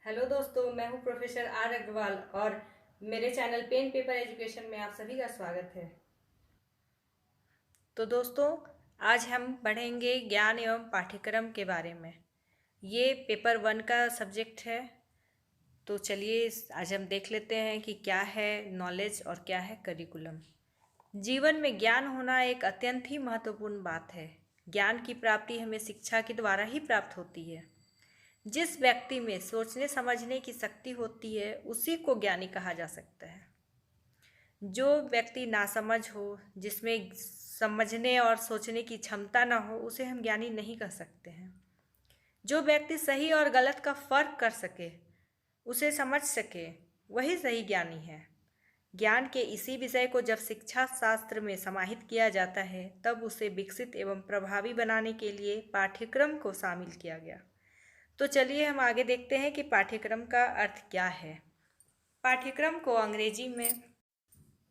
Hello दोस्तों, मैं हूं प्रोफेसर आर अग्रवाल और मेरे चैनल पेन पेपर एजुकेशन में आप सभी का स्वागत है। तो दोस्तों, आज हम पढ़ेंगे ज्ञान एवं पाठ्यक्रम के बारे में। ये पेपर 1 का सब्जेक्ट है। तो चलिए आज हम देख लेते हैं कि क्या है नॉलेज और क्या है करिकुलम। जीवन में ज्ञान होना एक अत्यंत ही महत्वपूर्ण बात है। ज्ञान की प्राप्ति हमें शिक्षा के द्वारा ही प्राप्त होती है। जिस व्यक्ति में सोचने समझने की शक्ति होती है उसी को ज्ञानी कहा जा सकता है। जो व्यक्ति नासमझ हो, जिसमें समझने और सोचने की क्षमता ना हो, उसे हम ज्ञानी नहीं कह सकते हैं। जो व्यक्ति सही और गलत का फर्क कर सके, उसे समझ सके, वही सही ज्ञानी है। ज्ञान के इसी विषय को जब शिक्षा शास्त्र में समाहित किया जाता है, तब उसे विकसित एवं प्रभावी बनाने के लिए पाठ्यक्रम को शामिल किया गया। तो चलिए हम आगे देखते हैं कि पाठ्यक्रम का अर्थ क्या है। पाठ्यक्रम को अंग्रेजी में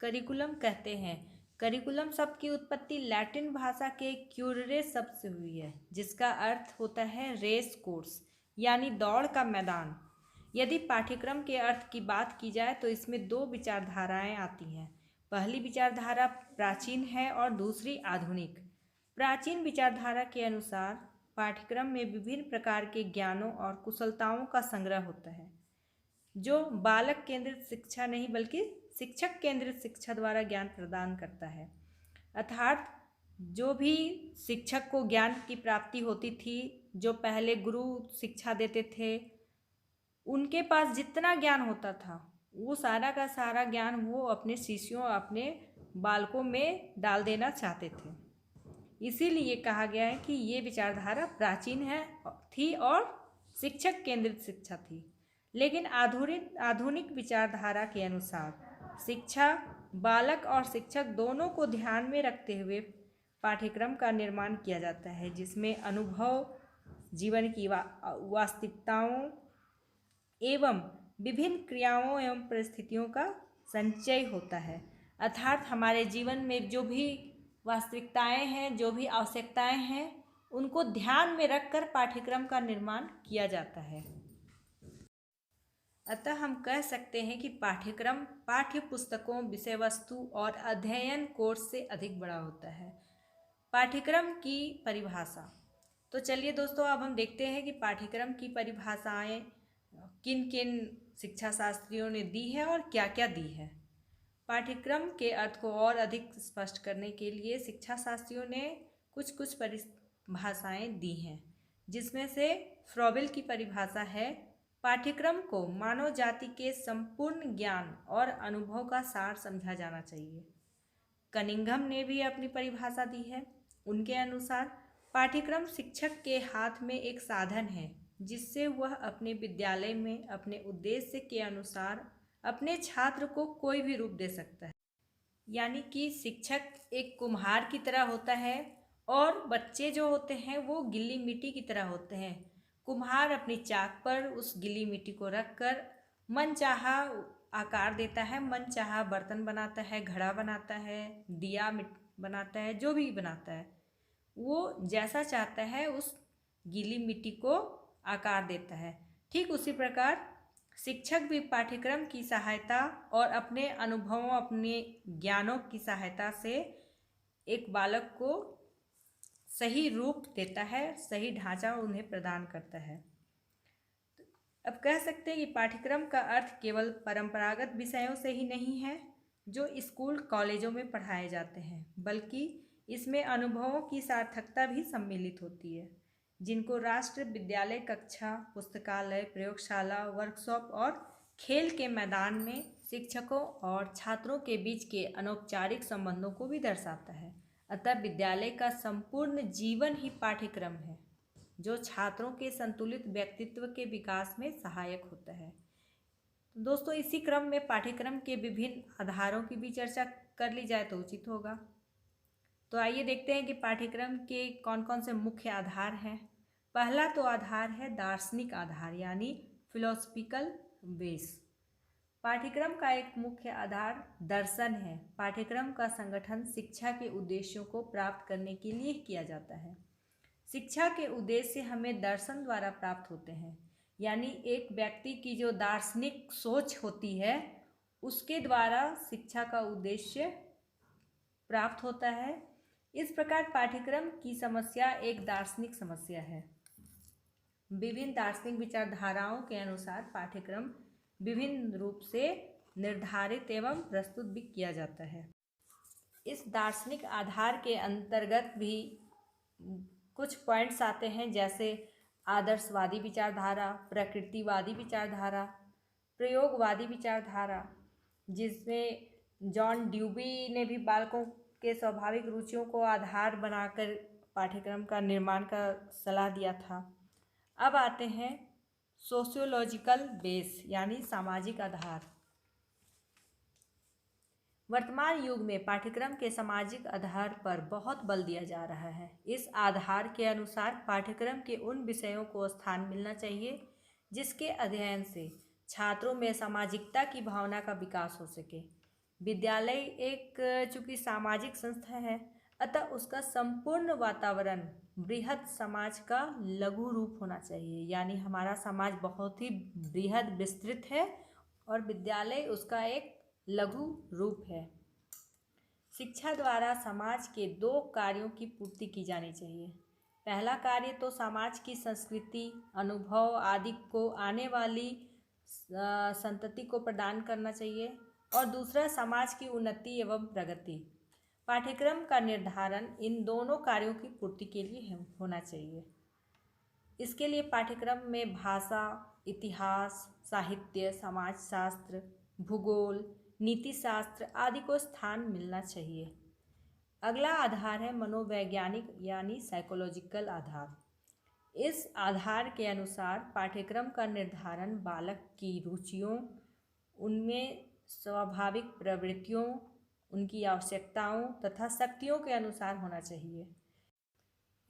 करिकुलम कहते हैं। करिकुलम शब्द की उत्पत्ति लैटिन भाषा के क्यूररे शब्द से हुई है, जिसका अर्थ होता है रेस कोर्स, यानी दौड़ का मैदान। यदि पाठ्यक्रम के अर्थ की बात की जाए तो इसमें दो विचारधाराएं आती हैं। पहली विचारधारा प्राचीन है और दूसरी आधुनिक। प्राचीन विचारधारा के अनुसार पाठ्यक्रम में विभिन्न प्रकार के ज्ञानों और कुशलताओं का संग्रह होता है, जो बालक केंद्रित शिक्षा नहीं बल्कि शिक्षक केंद्रित शिक्षा द्वारा ज्ञान प्रदान करता है। अर्थात जो भी शिक्षक को ज्ञान की प्राप्ति होती थी, जो पहले गुरु शिक्षा देते थे, उनके पास जितना ज्ञान होता था वो सारा का सारा ज्ञान वो अपने शिष्यों, अपने बालकों में डाल देना चाहते थे। इसीलिए कहा गया है कि ये विचारधारा प्राचीन थी और शिक्षक केंद्रित शिक्षा थी। लेकिन आधुनिक विचारधारा के अनुसार शिक्षा बालक और शिक्षक दोनों को ध्यान में रखते हुए पाठ्यक्रम का निर्माण किया जाता है, जिसमें अनुभव, जीवन की वास्तविकताओं एवं विभिन्न क्रियाओं एवं परिस्थितियों का संचय होता है। अर्थात हमारे जीवन में जो भी वास्तविकताएं हैं, जो भी आवश्यकताएं हैं, उनको ध्यान में रखकर पाठ्यक्रम का निर्माण किया जाता है। अतः हम कह सकते हैं कि पाठ्यक्रम पाठ्य पुस्तकों, विषय वस्तु और अध्ययन कोर्स से अधिक बड़ा होता है। पाठ्यक्रम की परिभाषा। तो चलिए दोस्तों, अब हम देखते हैं कि पाठ्यक्रम की परिभाषाएं किन किन शिक्षा शास्त्रियों ने दी है और क्या क्या दी है। पाठ्यक्रम के अर्थ को और अधिक स्पष्ट करने के लिए शिक्षा शास्त्रियों ने कुछ परिभाषाएं दी हैं, जिसमें से फ्रॉबेल की परिभाषा है, पाठ्यक्रम को मानव जाति के संपूर्ण ज्ञान और अनुभव का सार समझा जाना चाहिए। कनिंघम ने भी अपनी परिभाषा दी है। उनके अनुसार पाठ्यक्रम शिक्षक के हाथ में एक साधन है, जिससे वह अपने विद्यालय में अपने उद्देश्य के अनुसार अपने छात्र को कोई भी रूप दे सकता है। यानी कि शिक्षक एक कुम्हार की तरह होता है और बच्चे जो होते हैं वो गिल्ली मिट्टी की तरह होते हैं। कुम्हार अपनी चाक पर उस गिल्ली मिट्टी को रखकर मनचाहा आकार देता है, मनचाहा बर्तन बनाता है, घड़ा बनाता है, दिया बनाता है, जो भी बनाता है वो जैसा चाहता है उस गीली मिट्टी को आकार देता है। ठीक उसी प्रकार शिक्षक भी पाठ्यक्रम की सहायता और अपने अनुभवों, अपने ज्ञानों की सहायता से एक बालक को सही रूप देता है, सही ढांचा उन्हें प्रदान करता है। अब कह सकते हैं कि पाठ्यक्रम का अर्थ केवल परंपरागत विषयों से ही नहीं है जो स्कूल कॉलेजों में पढ़ाए जाते हैं, बल्कि इसमें अनुभवों की सार्थकता भी सम्मिलित होती है, जिनको राष्ट्र विद्यालय कक्षा, पुस्तकालय, प्रयोगशाला, वर्कशॉप और खेल के मैदान में शिक्षकों और छात्रों के बीच के अनौपचारिक संबंधों को भी दर्शाता है। अतः विद्यालय का संपूर्ण जीवन ही पाठ्यक्रम है, जो छात्रों के संतुलित व्यक्तित्व के विकास में सहायक होता है। दोस्तों, इसी क्रम में पाठ्यक्रम के विभिन्न आधारों की भी चर्चा कर ली जाए तो उचित होगा। तो आइए देखते हैं कि पाठ्यक्रम के कौन कौन से मुख्य आधार हैं। पहला तो आधार है दार्शनिक आधार, यानी फिलोसफिकल बेस। पाठ्यक्रम का एक मुख्य आधार दर्शन है। पाठ्यक्रम का संगठन शिक्षा के उद्देश्यों को प्राप्त करने के लिए किया जाता है। शिक्षा के उद्देश्य हमें दर्शन द्वारा प्राप्त होते हैं। यानी एक व्यक्ति की जो दार्शनिक सोच होती है उसके द्वारा शिक्षा का उद्देश्य प्राप्त होता है। इस प्रकार पाठ्यक्रम की समस्या एक दार्शनिक समस्या है। विभिन्न दार्शनिक विचारधाराओं के अनुसार पाठ्यक्रम विभिन्न रूप से निर्धारित एवं प्रस्तुत भी किया जाता है। इस दार्शनिक आधार के अंतर्गत भी कुछ पॉइंट्स आते हैं, जैसे आदर्शवादी विचारधारा, प्रकृतिवादी विचारधारा, प्रयोगवादी विचारधारा, जिसमें जॉन ड्यूबी ने भी बालकों के स्वाभाविक रुचियों को आधार बनाकर पाठ्यक्रम का निर्माण का सलाह दिया था। अब आते हैं सोशियोलॉजिकल बेस यानी सामाजिक आधार। वर्तमान युग में पाठ्यक्रम के सामाजिक आधार पर बहुत बल दिया जा रहा है। इस आधार के अनुसार पाठ्यक्रम के उन विषयों को स्थान मिलना चाहिए जिसके अध्ययन से छात्रों में सामाजिकता की भावना का विकास हो सके। विद्यालय एक चूँकि सामाजिक संस्था है, अतः उसका संपूर्ण वातावरण बृहद समाज का लघु रूप होना चाहिए। यानी हमारा समाज बहुत ही बृहद विस्तृत है और विद्यालय उसका एक लघु रूप है। शिक्षा द्वारा समाज के 2 कार्यों की पूर्ति की जानी चाहिए। पहला कार्य तो समाज की संस्कृति, अनुभव आदि को आने वाली संतति को प्रदान करना चाहिए और दूसरा समाज की उन्नति एवं प्रगति। पाठ्यक्रम का निर्धारण इन दोनों कार्यों की पूर्ति के लिए होना चाहिए। इसके लिए पाठ्यक्रम में भाषा, इतिहास, साहित्य, समाजशास्त्र, भूगोल, नीति शास्त्र आदि को स्थान मिलना चाहिए। अगला आधार है मनोवैज्ञानिक यानी साइकोलॉजिकल आधार। इस आधार के अनुसार पाठ्यक्रम का निर्धारण बालक की रुचियों, उनमें स्वाभाविक प्रवृत्तियों, उनकी आवश्यकताओं तथा शक्तियों के अनुसार होना चाहिए।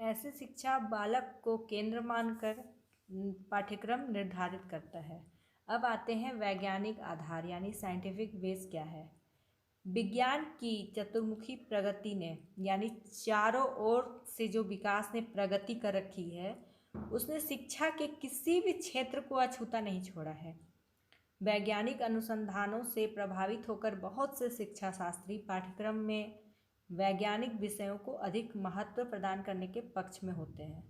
ऐसी शिक्षा बालक को केंद्र मानकर पाठ्यक्रम निर्धारित करता है। अब आते हैं वैज्ञानिक आधार यानी साइंटिफिक बेस क्या है। विज्ञान की चतुर्मुखी प्रगति ने यानी चारों ओर से जो विकास ने प्रगति कर रखी है, उसने शिक्षा के किसी भी क्षेत्र को अछूता नहीं छोड़ा है। वैज्ञानिक अनुसंधानों से प्रभावित होकर बहुत से शिक्षा शास्त्री पाठ्यक्रम में वैज्ञानिक विषयों को अधिक महत्व प्रदान करने के पक्ष में होते हैं।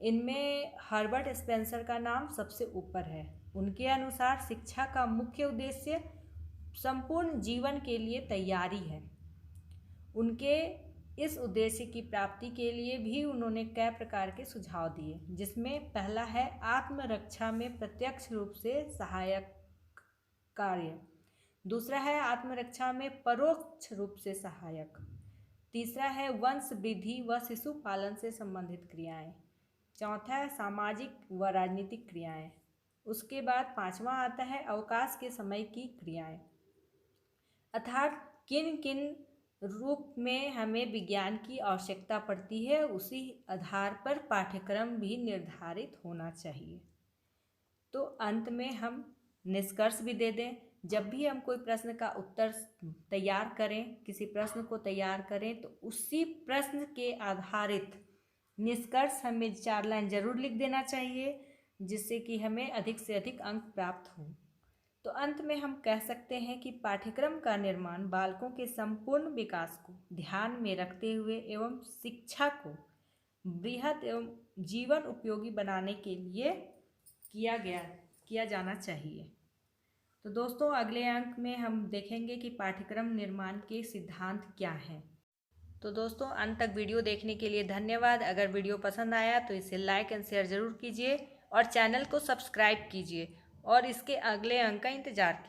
इनमें हर्बर्ट स्पेंसर का नाम सबसे ऊपर है। उनके अनुसार शिक्षा का मुख्य उद्देश्य संपूर्ण जीवन के लिए तैयारी है। उनके इस उद्देश्य की प्राप्ति के लिए भी उन्होंने कई प्रकार के सुझाव दिए, जिसमें पहला है आत्मरक्षा में प्रत्यक्ष रूप से सहायक कार्य, दूसरा है आत्मरक्षा में परोक्ष रूप से सहायक, तीसरा है वंश वृद्धि व शिशु पालन से संबंधित क्रियाएं, चौथा है सामाजिक व राजनीतिक क्रियाएं, उसके बाद पांचवा आता है अवकाश के समय की क्रियाएं। अर्थात किन किन रूप में हमें विज्ञान की आवश्यकता पड़ती है, उसी आधार पर पाठ्यक्रम भी निर्धारित होना चाहिए। तो अंत में हम निष्कर्ष भी दे दें, जब भी हम कोई प्रश्न का उत्तर तैयार करें, किसी प्रश्न को तैयार करें, तो उसी प्रश्न के आधारित निष्कर्ष हमें 4 लाइन जरूर लिख देना चाहिए, जिससे कि हमें अधिक से अधिक अंक प्राप्त हों। तो अंत में हम कह सकते हैं कि पाठ्यक्रम का निर्माण बालकों के संपूर्ण विकास को ध्यान में रखते हुए एवं शिक्षा को बृहद एवं जीवन उपयोगी बनाने के लिए किया जाना चाहिए। तो दोस्तों, अगले अंक में हम देखेंगे कि पाठ्यक्रम निर्माण के सिद्धांत क्या हैं। तो दोस्तों, अंत तक वीडियो देखने के लिए धन्यवाद। अगर वीडियो पसंद आया तो इसे लाइक एंड शेयर ज़रूर कीजिए और चैनल को सब्सक्राइब कीजिए और इसके अगले अंक का इंतज़ार कीजिए।